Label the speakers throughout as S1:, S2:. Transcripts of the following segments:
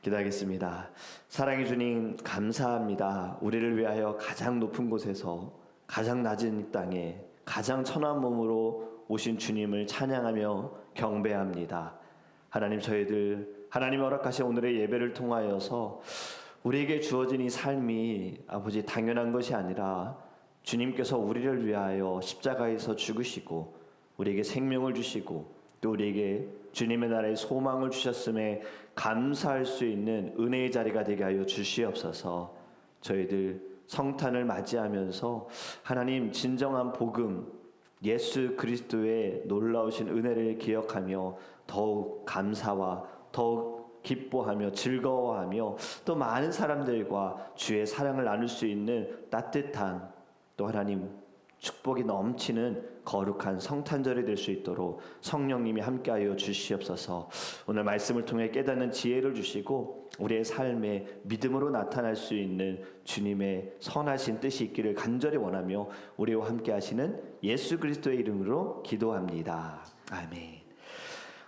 S1: 기도하겠습니다. 사랑해 주님 감사합니다. 우리를 위하여 가장 높은 곳에서 가장 낮은 이 땅에 가장 천한 몸으로 오신 주님을 찬양하며 경배합니다. 하나님, 저희들 하나님 허락하신 오늘의 예배를 통하여서 우리에게 주어진 이 삶이 아버지 당연한 것이 아니라 주님께서 우리를 위하여 십자가에서 죽으시고 우리에게 생명을 주시고 또 우리에게 주님의 나라의 소망을 주셨음에 감사할 수 있는 은혜의 자리가 되게 하여 주시옵소서. 저희들 성탄을 맞이하면서 하나님 진정한 복음 예수 그리스도의 놀라우신 은혜를 기억하며 더욱 감사와 더욱 기뻐하며 즐거워하며 또 많은 사람들과 주의 사랑을 나눌 수 있는 따뜻한 또 하나님 축복이 넘치는 거룩한 성탄절이 될 수 있도록 성령님이 함께하여 주시옵소서. 오늘 말씀을 통해 깨닫는 지혜를 주시고 우리의 삶에 믿음으로 나타날 수 있는 주님의 선하신 뜻이 있기를 간절히 원하며 우리와 함께하시는 예수 그리스도의 이름으로 기도합니다. 아멘.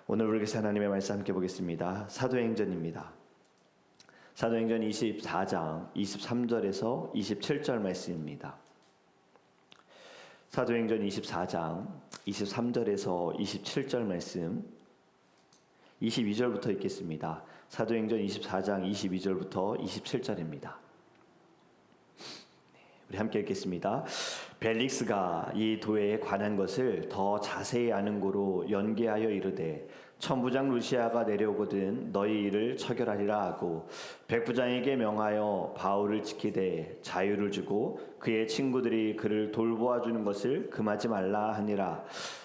S1: 오늘 우리 하나님의 말씀 함께 보겠습니다. 사도행전입니다. 사도행전 24장 23절에서 27절 말씀입니다. 사도행전 24장 23절에서 27절 말씀 22절부터 읽겠습니다. 사도행전 24장 22절부터 27절입니다. 우리 함께 읽겠습니다. 벨릭스가 이 도에 관한 것을 더 자세히 아는 고로 연계하여 이르되 천부장 루시아가 내려오거든 너희 일을 처결하리라 하고 백부장에게 명하여 바울을 지키되 자유를 주고 그의 친구들이 그를 돌보아 주는 것을 금하지 말라 하니라.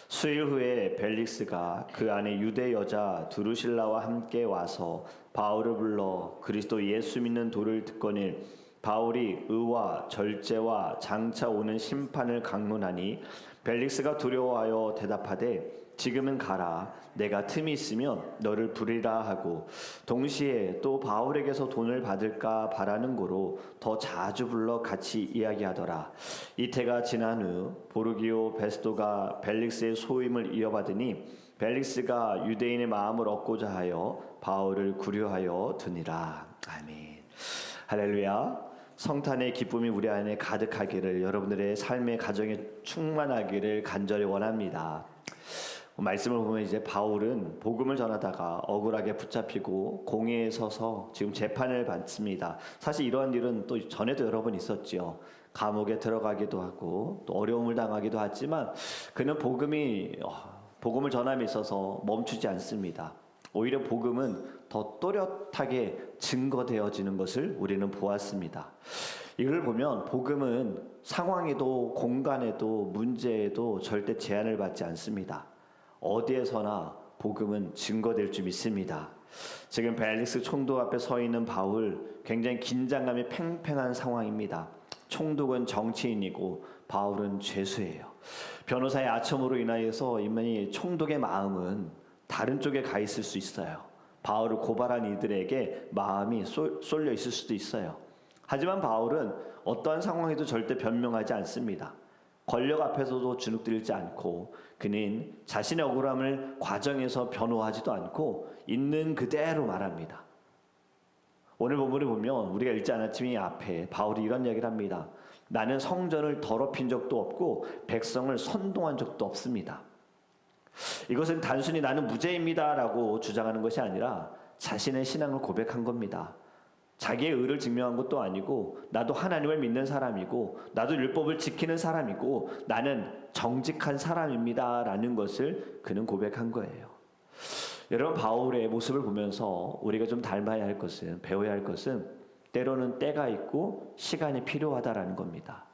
S1: 수일 후에 벨릭스가 그 안에 유대 여자 두루실라와 함께 와서 바울을 불러 그리스도 예수 믿는 도를 듣거늘 바울이 의와 절제와 장차 오는 심판을 강론하니 벨릭스가 두려워하여 대답하되 지금은 가라. 내가 틈이 있으면 너를 부리라 하고 동시에 또 바울에게서 돈을 받을까 바라는 고로 더 자주 불러 같이 이야기하더라. 이태가 지난 후 보르기오 베스도가 벨릭스의 소임을 이어받으니 벨릭스가 유대인의 마음을 얻고자 하여 바울을 구려하여 두니라. 아멘. 할렐루야. 성탄의 기쁨이 우리 안에 가득하기를, 여러분들의 삶의 가정에 충만하기를 간절히 원합니다. 말씀을 보면 이제 바울은 복음을 전하다가 억울하게 붙잡히고 공회에 서서 지금 재판을 받습니다. 사실 이러한 일은 또 전에도 여러 번 있었죠. 감옥에 들어가기도 하고 또 어려움을 당하기도 하지만 그는 복음을 전함에 있어서 멈추지 않습니다. 오히려 복음은 더 또렷하게 증거되어지는 것을 우리는 보았습니다. 이걸 보면 복음은 상황에도 공간에도 문제에도 절대 제한을 받지 않습니다. 어디에서나 복음은 증거될 줄 믿습니다. 지금 벨릭스 총독 앞에 서 있는 바울, 굉장히 긴장감이 팽팽한 상황입니다. 총독은 정치인이고 바울은 죄수예요. 변호사의 아첨으로 인하여서 이만희 총독의 마음은 다른 쪽에 가 있을 수 있어요. 바울을 고발한 이들에게 마음이 쏠려 있을 수도 있어요. 하지만 바울은 어떠한 상황에도 절대 변명하지 않습니다. 권력 앞에서도 주눅들지 않고 그는 자신의 억울함을 과정에서 변호하지도 않고 있는 그대로 말합니다. 오늘 본문을 보면 우리가 읽지 않았지만 이 앞에 바울이 이런 이야기를 합니다. 나는 성전을 더럽힌 적도 없고 백성을 선동한 적도 없습니다. 이것은 단순히 나는 무죄입니다 라고 주장하는 것이 아니라 자신의 신앙을 고백한 겁니다. 자기의 의를 증명한 것도 아니고 나도 하나님을 믿는 사람이고 나도 율법을 지키는 사람이고 나는 정직한 사람입니다 라는 것을 그는 고백한 거예요. 여러분, 바울의 모습을 보면서 우리가 좀 닮아야 할 것은, 배워야 할 것은 때로는 때가 있고 시간이 필요하다라는 겁니다.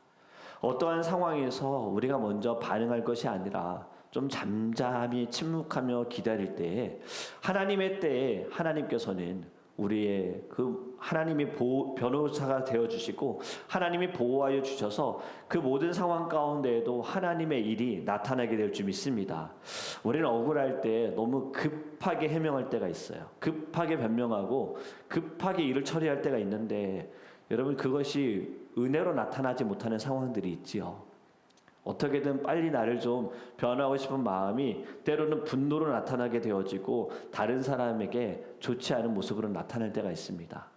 S1: 어떠한 상황에서 우리가 먼저 반응할 것이 아니라 좀 잠잠히 침묵하며 기다릴 때에 하나님의 때에 하나님께서는 우리의 하나님이 변호사가 되어주시고 하나님이 보호하여 주셔서 그 모든 상황 가운데에도 하나님의 일이 나타나게 될 줄 믿습니다. 우리는 억울할 때 너무 급하게 해명할 때가 있어요. 급하게 변명하고 급하게 일을 처리할 때가 있는데 여러분, 그것이 은혜로 나타나지 못하는 상황들이 있지요. 어떻게든 빨리 나를 좀 변화하고 싶은 마음이 때로는 분노로 나타나게 되어지고 다른 사람에게 좋지 않은 모습으로 나타날 때가 있습니다.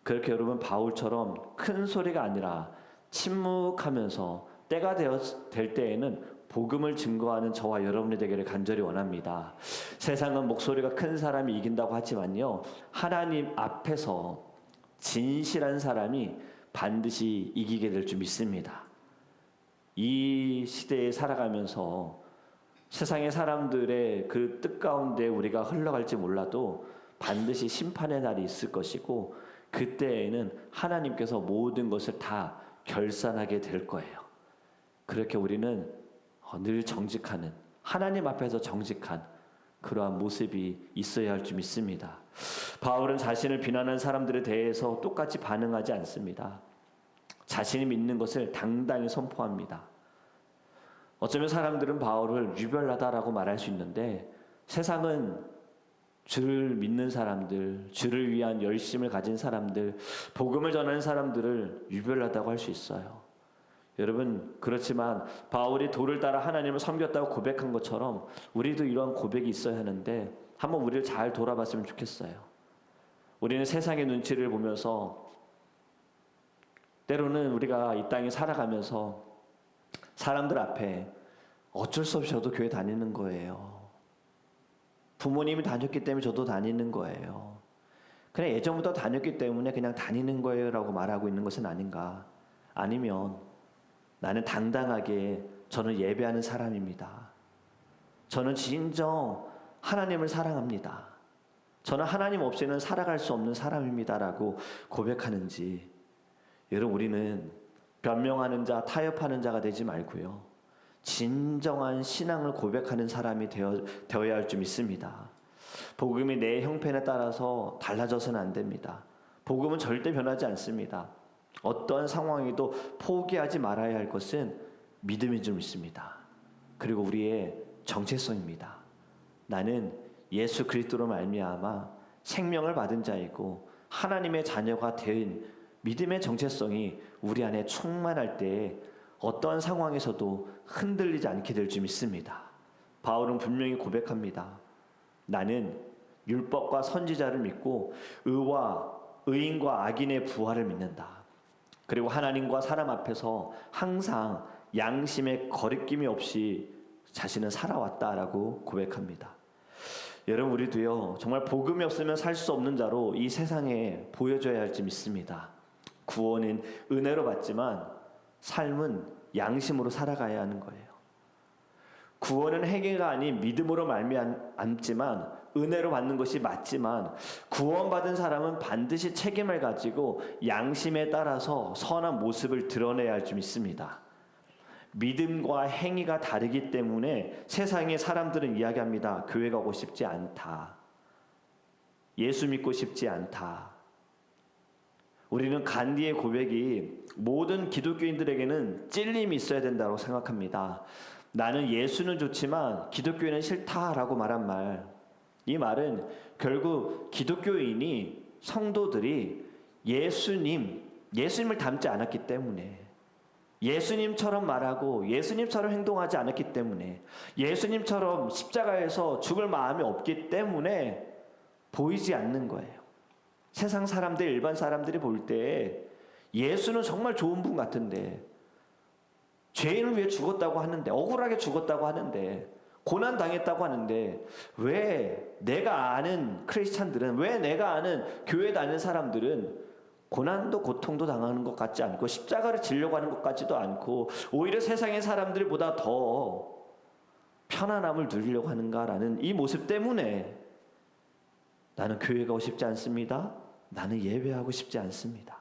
S1: 그렇게 여러분 바울처럼 큰 소리가 아니라 침묵하면서 때가 될 때에는 복음을 증거하는 저와 여러분이 되기를 간절히 원합니다. 세상은 목소리가 큰 사람이 이긴다고 하지만요, 하나님 앞에서 진실한 사람이 반드시 이기게 될 줄 믿습니다. 이 시대에 살아가면서 세상의 사람들의 그 뜻 가운데 우리가 흘러갈지 몰라도 반드시 심판의 날이 있을 것이고 그때에는 하나님께서 모든 것을 다 결산하게 될 거예요. 그렇게 우리는 늘 정직하는, 하나님 앞에서 정직한 그러한 모습이 있어야 할 줄 믿습니다. 바울은 자신을 비난하는 사람들에 대해서 똑같이 반응하지 않습니다. 자신이 믿는 것을 당당히 선포합니다. 어쩌면 사람들은 바울을 유별나다라고 말할 수 있는데 세상은 주를 믿는 사람들, 주를 위한 열심을 가진 사람들, 복음을 전하는 사람들을 유별나다고 할 수 있어요. 여러분, 그렇지만 바울이 도를 따라 하나님을 섬겼다고 고백한 것처럼 우리도 이러한 고백이 있어야 하는데 한번 우리를 잘 돌아봤으면 좋겠어요. 우리는 세상의 눈치를 보면서 때로는 우리가 이 땅에 살아가면서 사람들 앞에 어쩔 수 없이 저도 교회 다니는 거예요. 부모님이 다녔기 때문에 저도 다니는 거예요. 그냥 예전부터 다녔기 때문에 그냥 다니는 거예요 라고 말하고 있는 것은 아닌가. 아니면 나는 당당하게 저는 예배하는 사람입니다. 저는 진정 하나님을 사랑합니다. 저는 하나님 없이는 살아갈 수 없는 사람입니다 라고 고백하는지, 여러분, 우리는 변명하는 자, 타협하는 자가 되지 말고요, 진정한 신앙을 고백하는 사람이 되어야 할 줄 믿습니다. 복음이 내 형편에 따라서 달라져서는 안 됩니다. 복음은 절대 변하지 않습니다. 어떠한 상황에도 포기하지 말아야 할 것은 믿음인 줄 믿습니다. 그리고 우리의 정체성입니다. 나는 예수 그리스도로 말미암아 생명을 받은 자이고 하나님의 자녀가 된 믿음의 정체성이 우리 안에 충만할 때 어떠한 상황에서도 흔들리지 않게 될 줄 믿습니다. 바울은 분명히 고백합니다. 나는 율법과 선지자를 믿고 의인과 악인의 부활을 믿는다. 그리고 하나님과 사람 앞에서 항상 양심에 거리낌이 없이 자신은 살아왔다라고 고백합니다. 여러분, 우리도요, 정말 복음이 없으면 살 수 없는 자로 이 세상에 보여줘야 할지 믿습니다. 구원은 은혜로 받지만 삶은 양심으로 살아가야 하는 거예요. 구원은 행위가 아닌 믿음으로 말미암지만 은혜로 받는 것이 맞지만 구원받은 사람은 반드시 책임을 가지고 양심에 따라서 선한 모습을 드러내야 할 줄 믿습니다. 믿음과 행위가 다르기 때문에 세상의 사람들은 이야기합니다. 교회 가고 싶지 않다. 예수 믿고 싶지 않다. 우리는 간디의 고백이 모든 기독교인들에게는 찔림이 있어야 된다고 생각합니다. 나는 예수는 좋지만 기독교인은 싫다라고 말한 말, 이 말은 결국 기독교인이, 성도들이 예수님을 닮지 않았기 때문에, 예수님처럼 말하고 예수님처럼 행동하지 않았기 때문에, 예수님처럼 십자가에서 죽을 마음이 없기 때문에 보이지 않는 거예요. 세상 사람들, 일반 사람들이 볼 때 예수는 정말 좋은 분 같은데, 죄인을 위해 죽었다고 하는데, 억울하게 죽었다고 하는데, 고난 당했다고 하는데, 왜 내가 아는 크리스찬들은, 왜 내가 아는 교회 다니는 사람들은 고난도 고통도 당하는 것 같지 않고 십자가를 지려고 하는 것 같지도 않고 오히려 세상의 사람들보다 더 편안함을 누리려고 하는가라는 이 모습 때문에 나는 교회 가고 싶지 않습니다. 나는 예배하고 싶지 않습니다.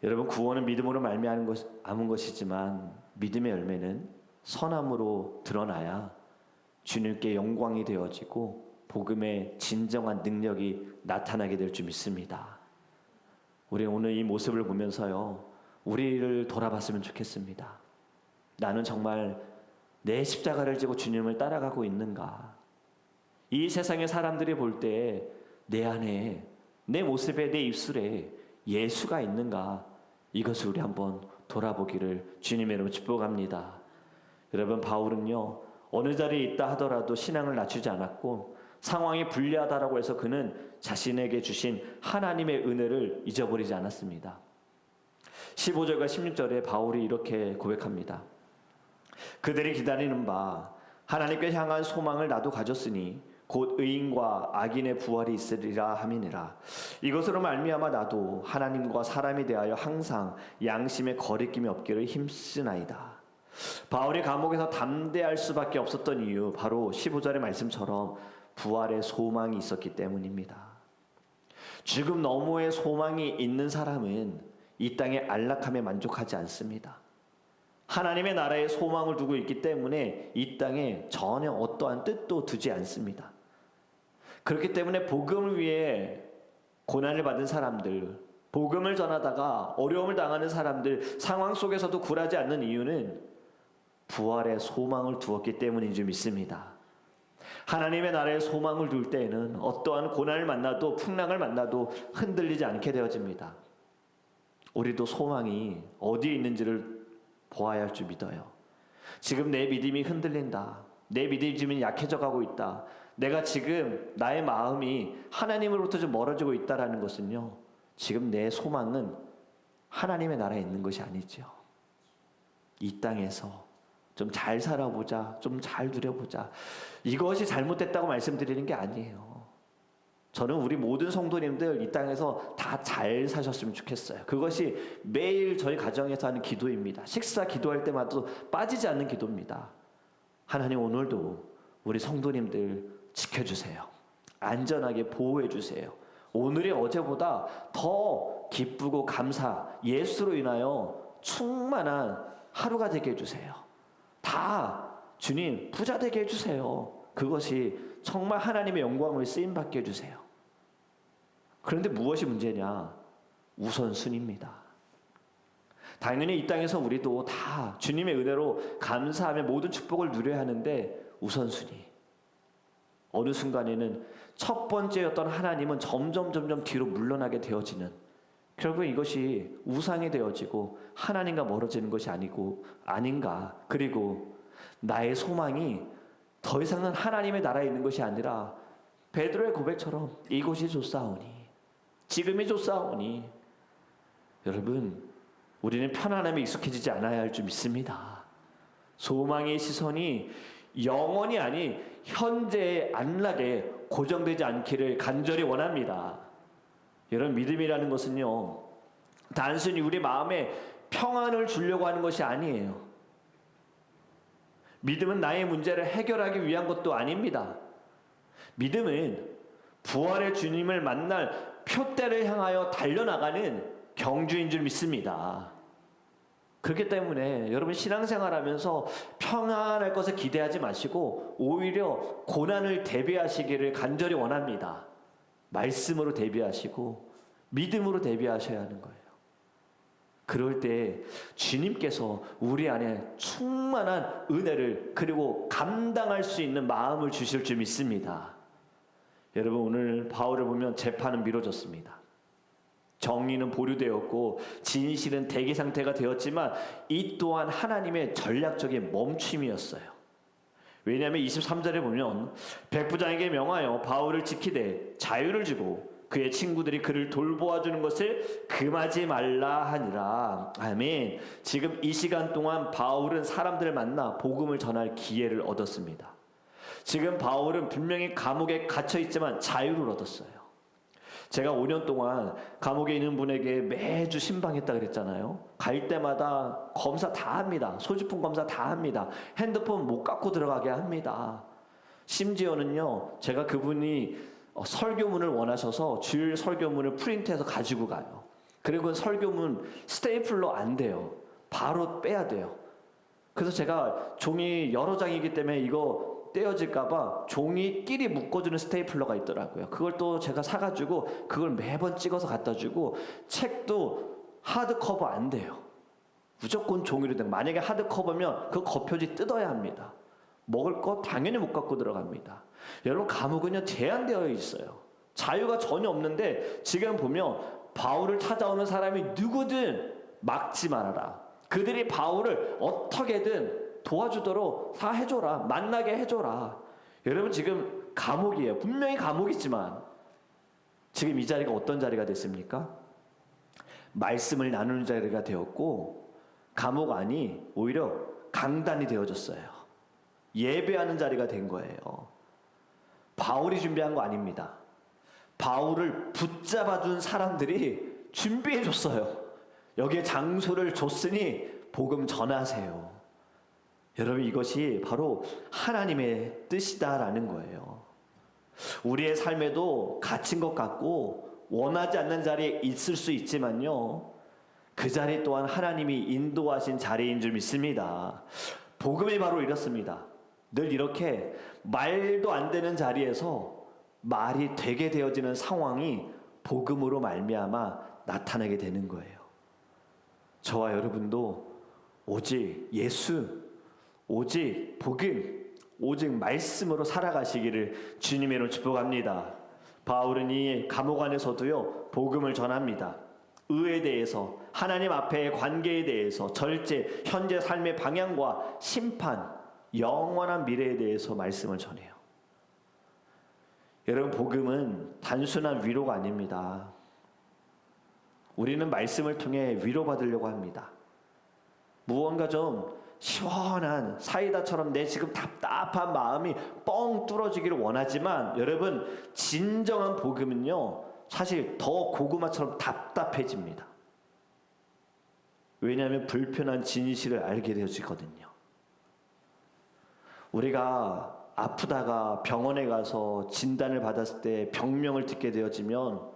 S1: 여러분, 구원은 믿음으로 말미암은 것이지만 믿음의 열매는 선함으로 드러나야 주님께 영광이 되어지고 복음의 진정한 능력이 나타나게 될 줄 믿습니다. 우리 오늘 이 모습을 보면서요, 우리를 돌아봤으면 좋겠습니다. 나는 정말 내 십자가를 지고 주님을 따라가고 있는가? 이 세상의 사람들이 볼 때 내 안에, 내 모습에, 내 입술에 예수가 있는가? 이것을 우리 한번 돌아보기를 주님의 이름으로 축복합니다. 여러분, 바울은요, 어느 자리에 있다 하더라도 신앙을 낮추지 않았고 상황이 불리하다라고 해서 그는 자신에게 주신 하나님의 은혜를 잊어버리지 않았습니다. 15절과 16절에 바울이 이렇게 고백합니다. 그들이 기다리는 바 하나님께 향한 소망을 나도 가졌으니 곧 의인과 악인의 부활이 있으리라 함이니라. 이것으로 말미암아 나도 하나님과 사람에 대하여 항상 양심의 거리낌이 없기를 힘쓰나이다. 바울이 감옥에서 담대할 수밖에 없었던 이유, 바로 15절의 말씀처럼 부활의 소망이 있었기 때문입니다. 죽음 너머의 소망이 있는 사람은 이 땅의 안락함에 만족하지 않습니다. 하나님의 나라에 소망을 두고 있기 때문에 이 땅에 전혀 어떠한 뜻도 두지 않습니다. 그렇기 때문에 복음을 위해 고난을 받은 사람들, 복음을 전하다가 어려움을 당하는 사람들, 상황 속에서도 굴하지 않는 이유는 부활의 소망을 두었기 때문인 줄 믿습니다. 하나님의 나라에 소망을 둘 때에는 어떠한 고난을 만나도 풍랑을 만나도 흔들리지 않게 되어집니다. 우리도 소망이 어디에 있는지를 보아야 할 줄 믿어요. 지금 내 믿음이 흔들린다. 내 믿음이 약해져 가고 있다. 내가 지금 나의 마음이 하나님으로부터 좀 멀어지고 있다라는 것은요, 지금 내 소망은 하나님의 나라에 있는 것이 아니죠. 이 땅에서 좀 잘 살아보자, 좀 잘 누려보자, 이것이 잘못됐다고 말씀드리는 게 아니에요. 저는 우리 모든 성도님들 이 땅에서 다 잘 사셨으면 좋겠어요. 그것이 매일 저희 가정에서 하는 기도입니다. 식사 기도할 때마다 빠지지 않는 기도입니다. 하나님, 오늘도 우리 성도님들 지켜주세요. 안전하게 보호해주세요. 오늘이 어제보다 더 기쁘고 감사, 예수로 인하여 충만한 하루가 되게 해주세요. 다 주님 부자 되게 해주세요. 그것이 정말 하나님의 영광을 쓰임받게 해주세요. 그런데 무엇이 문제냐? 우선순위입니다. 당연히 이 땅에서 우리도 다 주님의 은혜로 감사하며 모든 축복을 누려야 하는데, 우선순위, 어느 순간에는 첫 번째였던 하나님은 점점 뒤로 물러나게 되어지는, 결국 이것이 우상이 되어지고 하나님과 멀어지는 것이 아닌가. 그리고 나의 소망이 더 이상은 하나님의 나라에 있는 것이 아니라 베드로의 고백처럼 이곳이 좋사오니, 지금이 좋사오니. 여러분, 우리는 편안함에 익숙해지지 않아야 할 줄 믿습니다. 소망의 시선이 영원히 아닌 현재의 안락에 고정되지 않기를 간절히 원합니다. 여러분, 믿음이라는 것은요, 단순히 우리 마음에 평안을 주려고 하는 것이 아니에요. 믿음은 나의 문제를 해결하기 위한 것도 아닙니다. 믿음은 부활의 주님을 만날 표대를 향하여 달려나가는 경주인 줄 믿습니다. 그렇기 때문에 여러분, 신앙생활하면서 평안할 것을 기대하지 마시고 오히려 고난을 대비하시기를 간절히 원합니다. 말씀으로 대비하시고 믿음으로 대비하셔야 하는 거예요. 그럴 때 주님께서 우리 안에 충만한 은혜를, 그리고 감당할 수 있는 마음을 주실 줄 믿습니다. 여러분, 오늘 바울을 보면 재판은 미뤄졌습니다. 정의는 보류되었고 진실은 대기 상태가 되었지만 이 또한 하나님의 전략적인 멈춤이었어요. 왜냐하면 23절에 보면 백부장에게 명하여 바울을 지키되 자유를 주고 그의 친구들이 그를 돌보아주는 것을 금하지 말라 하니라. 아멘. 지금 이 시간 동안 바울은 사람들을 만나 복음을 전할 기회를 얻었습니다. 지금 바울은 분명히 감옥에 갇혀있지만 자유를 얻었어요. 제가 5년 동안 감옥에 있는 분에게 매주 신방했다 그랬잖아요. 갈 때마다 검사 다 합니다. 소지품 검사 다 합니다. 핸드폰 못 갖고 들어가게 합니다. 심지어는요, 제가 그분이 설교문을 원하셔서 주일 설교문을 프린트해서 가지고 가요. 그리고 그 설교문 스테이플러 안 돼요. 바로 빼야 돼요. 그래서 제가 종이 여러 장이기 때문에 이거 떼어질까봐 종이끼리 묶어주는 스테이플러가 있더라고요. 그걸 또 제가 사가지고 그걸 매번 찍어서 갖다 주고, 책도 하드커버 안 돼요. 무조건 종이로 된. 만약에 하드커버면 그 겉표지 뜯어야 합니다. 먹을 거 당연히 못 갖고 들어갑니다. 여러분, 감옥은요 제한되어 있어요. 자유가 전혀 없는데 지금 보면 바울을 찾아오는 사람이 누구든 막지 말아라.
S2: 그들이 바울을 어떻게든 도와주도록 다 해줘라. 만나게 해줘라. 여러분 지금 감옥이에요. 분명히 감옥이지만 지금 이 자리가 어떤 자리가 됐습니까? 말씀을 나누는 자리가 되었고 감옥 안이 오히려 강단이 되어졌어요. 예배하는 자리가 된 거예요. 바울이 준비한 거 아닙니다. 바울을 붙잡아준 사람들이 준비해 줬어요. 여기에 장소를 줬으니 복음 전하세요. 여러분 이것이 바로 하나님의 뜻이다라는 거예요. 우리의 삶에도 갇힌 것 같고 원하지 않는 자리에 있을 수 있지만요, 그 자리 또한 하나님이 인도하신 자리인 줄 믿습니다. 복음이 바로 이렇습니다. 늘 이렇게 말도 안 되는 자리에서 말이 되게 되어지는 상황이 복음으로 말미암아 나타나게 되는 거예요. 저와 여러분도 오직 예수, 오직 복음, 오직 말씀으로 살아가시기를 주님의 이름으로 축복합니다. 바울은 이 감옥 안에서도요 복음을 전합니다. 의에 대해서, 하나님 앞에의 관계에 대해서, 절제, 현재 삶의 방향과 심판, 영원한 미래에 대해서 말씀을 전해요. 여러분 복음은 단순한 위로가 아닙니다. 우리는 말씀을 통해 위로받으려고 합니다. 무언가 좀 시원한 사이다처럼 내 지금 답답한 마음이 뻥 뚫어지기를 원하지만 여러분 진정한 복음은요 사실 더 고구마처럼 답답해집니다. 왜냐하면 불편한 진실을 알게 되어지거든요. 우리가 아프다가 병원에 가서 진단을 받았을 때 병명을 듣게 되어지면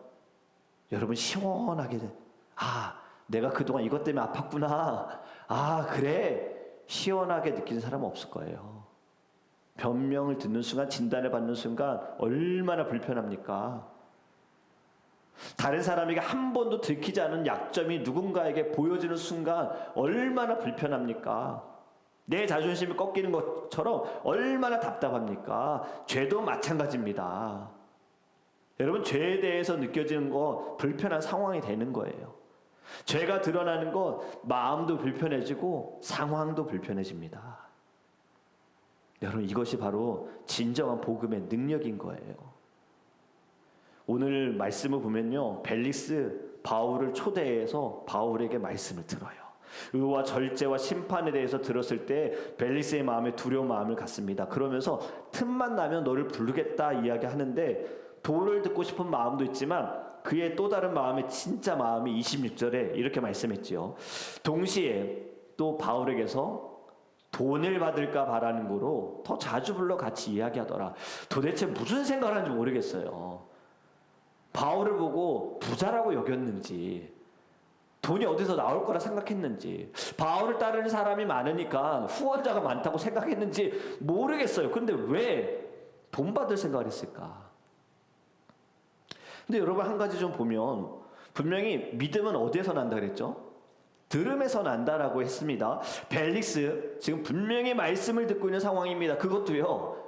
S2: 여러분 시원하게 내가 그동안 이것 때문에 아팠구나. 그래. 시원하게 느끼는 사람은 없을 거예요. 변명을 듣는 순간, 진단을 받는 순간 얼마나 불편합니까? 다른 사람에게 한 번도 들키지 않은 약점이 누군가에게 보여지는 순간 얼마나 불편합니까? 내 자존심이 꺾이는 것처럼 얼마나 답답합니까? 죄도 마찬가지입니다. 여러분 죄에 대해서 느껴지는 거 불편한 상황이 되는 거예요. 죄가 드러나는 것 마음도 불편해지고 상황도 불편해집니다. 여러분 이것이 바로 진정한 복음의 능력인 거예요. 오늘 말씀을 보면요 벨릭스 바울을 초대해서 바울에게 말씀을 들어요. 의와 절제와 심판에 대해서 들었을 때 벨릭스의 마음에 두려운 마음을 갖습니다. 그러면서 틈만 나면 너를 부르겠다 이야기하는데 도를 듣고 싶은 마음도 있지만 그의 또 다른 마음의 진짜 마음이 26절에 이렇게 말씀했지요. 동시에 또 바울에게서 돈을 받을까 바라는 거로 더 자주 불러 같이 이야기하더라. 도대체 무슨 생각을 하는지 모르겠어요. 바울을 보고 부자라고 여겼는지 돈이 어디서 나올 거라 생각했는지 바울을 따르는 사람이 많으니까 후원자가 많다고 생각했는지 모르겠어요. 근데 왜 돈 받을 생각을 했을까? 근데 여러분 한 가지 좀 보면 분명히 믿음은 어디에서 난다 그랬죠? 들음에서 난다라고 했습니다. 벨릭스 지금 분명히 말씀을 듣고 있는 상황입니다. 그것도요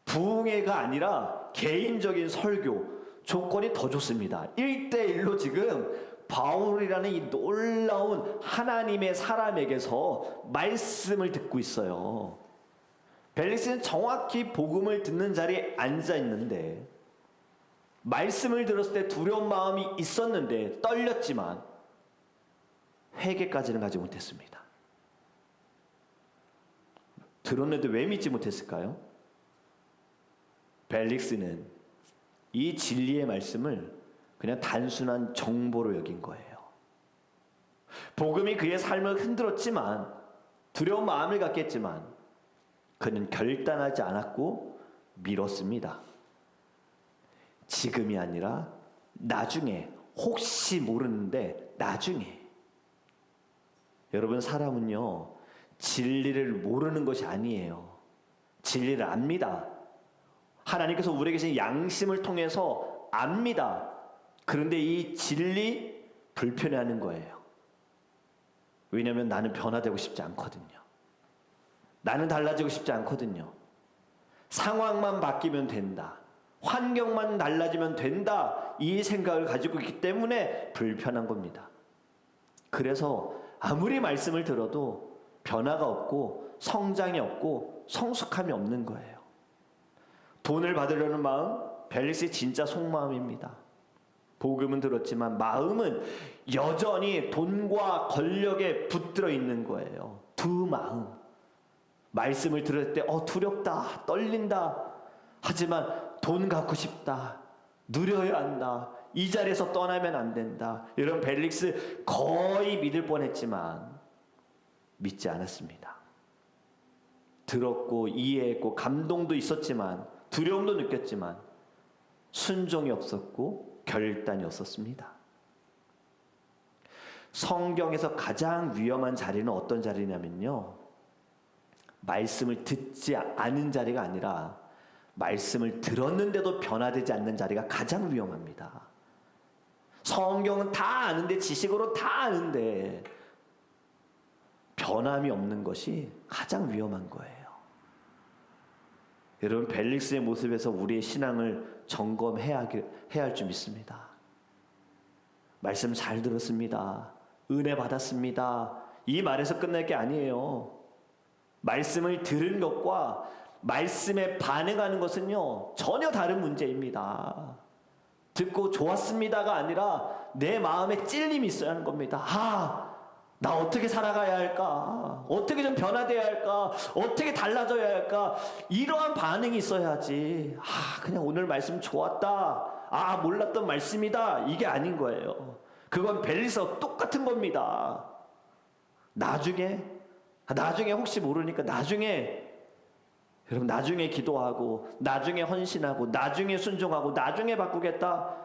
S2: 부흥회가 아니라 개인적인 설교 조건이 더 좋습니다. 1대1로 지금 바울이라는 이 놀라운 하나님의 사람에게서 말씀을 듣고 있어요. 벨릭스는 정확히 복음을 듣는 자리에 앉아 있는데 말씀을 들었을 때 두려운 마음이 있었는데 떨렸지만 회개까지는 가지 못했습니다. 들었는데 왜 믿지 못했을까요? 벨릭스는 이 진리의 말씀을 그냥 단순한 정보로 여긴 거예요. 복음이 그의 삶을 흔들었지만 두려운 마음을 갖겠지만 그는 결단하지 않았고 미뤘습니다. 지금이 아니라 나중에, 혹시 모르는데 나중에. 여러분 사람은요 진리를 모르는 것이 아니에요. 진리를 압니다. 하나님께서 우리에게 주신 양심을 통해서 압니다. 그런데 이 진리 불편해하는 거예요. 왜냐하면 나는 변화되고 싶지 않거든요. 나는 달라지고 싶지 않거든요. 상황만 바뀌면 된다. 환경만 달라지면 된다. 이 생각을 가지고 있기 때문에 불편한 겁니다. 그래서 아무리 말씀을 들어도 변화가 없고 성장이 없고 성숙함이 없는 거예요. 돈을 받으려는 마음, 벨릭스의 진짜 속마음입니다. 복음은 들었지만 마음은 여전히 돈과 권력에 붙들어 있는 거예요. 두 마음. 말씀을 들을 때 두렵다, 떨린다. 하지만 돈 갖고 싶다, 누려야 한다, 이 자리에서 떠나면 안 된다. 여러분, 벨릭스 거의 믿을 뻔했지만 믿지 않았습니다. 들었고 이해했고 감동도 있었지만 두려움도 느꼈지만 순종이 없었고 결단이 없었습니다. 성경에서 가장 위험한 자리는 어떤 자리냐면요, 말씀을 듣지 않은 자리가 아니라 말씀을 들었는데도 변화되지 않는 자리가 가장 위험합니다. 성경은 다 아는데, 지식으로 다 아는데 변함이 없는 것이 가장 위험한 거예요. 여러분, 벨릭스의 모습에서 우리의 신앙을 점검해야 할 줄 믿습니다. 말씀 잘 들었습니다, 은혜 받았습니다, 이 말에서 끝날 게 아니에요. 말씀을 들은 것과 말씀에 반응하는 것은요, 전혀 다른 문제입니다. 듣고 좋았습니다가 아니라 내 마음에 찔림이 있어야 하는 겁니다. 나 어떻게 살아가야 할까? 어떻게 좀 변화되어야 할까? 어떻게 달라져야 할까? 이러한 반응이 있어야지. 그냥 오늘 말씀 좋았다, 몰랐던 말씀이다, 이게 아닌 거예요. 그건 벨릭스와 똑같은 겁니다. 나중에 혹시 모르니까 여러분, 나중에 기도하고, 나중에 헌신하고, 나중에 순종하고, 나중에 바꾸겠다.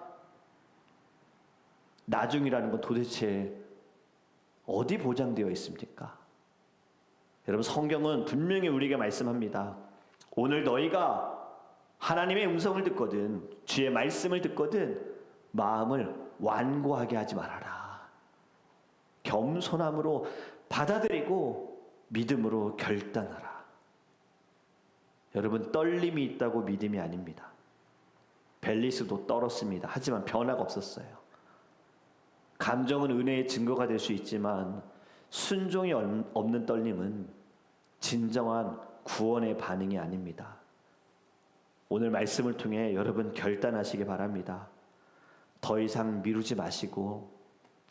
S2: 나중이라는 건 도대체 어디 보장되어 있습니까? 여러분, 성경은 분명히 우리에게 말씀합니다. 오늘 너희가 하나님의 음성을 듣거든, 주의 말씀을 듣거든, 마음을 완고하게 하지 말아라. 겸손함으로 받아들이고 믿음으로 결단하라. 여러분, 떨림이 있다고 믿음이 아닙니다. 벨릭스도 떨었습니다. 하지만 변화가 없었어요. 감정은 은혜의 증거가 될 수 있지만 순종이 없는 떨림은 진정한 구원의 반응이 아닙니다. 오늘 말씀을 통해 여러분 결단하시기 바랍니다. 더 이상 미루지 마시고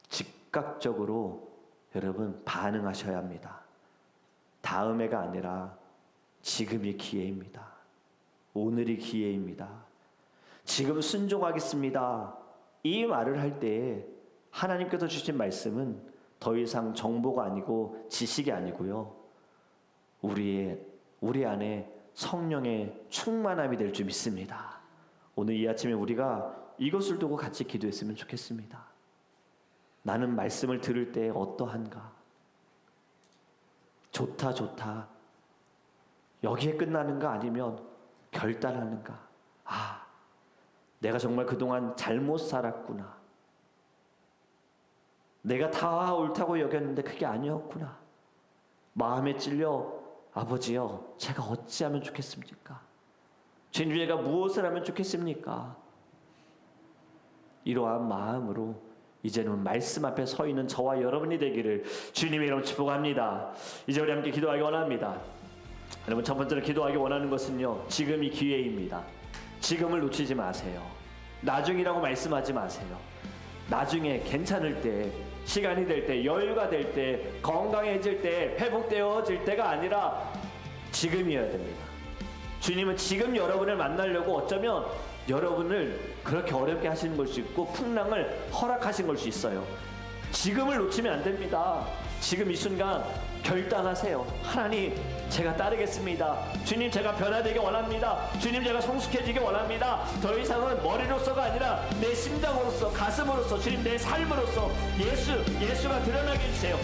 S2: 즉각적으로 여러분 반응하셔야 합니다. 다음해가 아니라 지금이 기회입니다. 오늘이 기회입니다. 지금 순종하겠습니다, 이 말을 할 때 하나님께서 주신 말씀은 더 이상 정보가 아니고 지식이 아니고요, 우리 안에 성령의 충만함이 될 줄 믿습니다. 오늘 이 아침에 우리가 이것을 두고 같이 기도했으면 좋겠습니다. 나는 말씀을 들을 때 어떠한가? 좋다 여기에 끝나는가? 아니면 결단하는가? 내가 정말 그동안 잘못 살았구나, 내가 다 옳다고 여겼는데 그게 아니었구나, 마음에 찔려 아버지여 제가 어찌하면 좋겠습니까? 주님, 제가 무엇을 하면 좋겠습니까? 이러한 마음으로 이제는 말씀 앞에 서 있는 저와 여러분이 되기를 주님의 이름으로 축복합니다. 이제 우리 함께 기도하기 원합니다. 여러분, 첫 번째로 기도하기 원하는 것은요, 지금이 기회입니다. 지금을 놓치지 마세요. 나중이라고 말씀하지 마세요. 나중에 괜찮을 때, 시간이 될 때, 여유가 될 때, 건강해질 때, 회복되어질 때가 아니라 지금이어야 됩니다. 주님은 지금 여러분을 만나려고 어쩌면 여러분을 그렇게 어렵게 하시는 걸 수 있고 풍랑을 허락하신 걸 수 있어요. 지금을 놓치면 안 됩니다. 지금 이 순간 결단하세요. 하나님, 제가 따르겠습니다. 주님, 제가 변화되기 원합니다. 주님, 제가 성숙해지기 원합니다. 더 이상은 머리로서가 아니라 내 심장으로서, 가슴으로서, 주님, 내 삶으로서 예수가 드러나게 해주세요.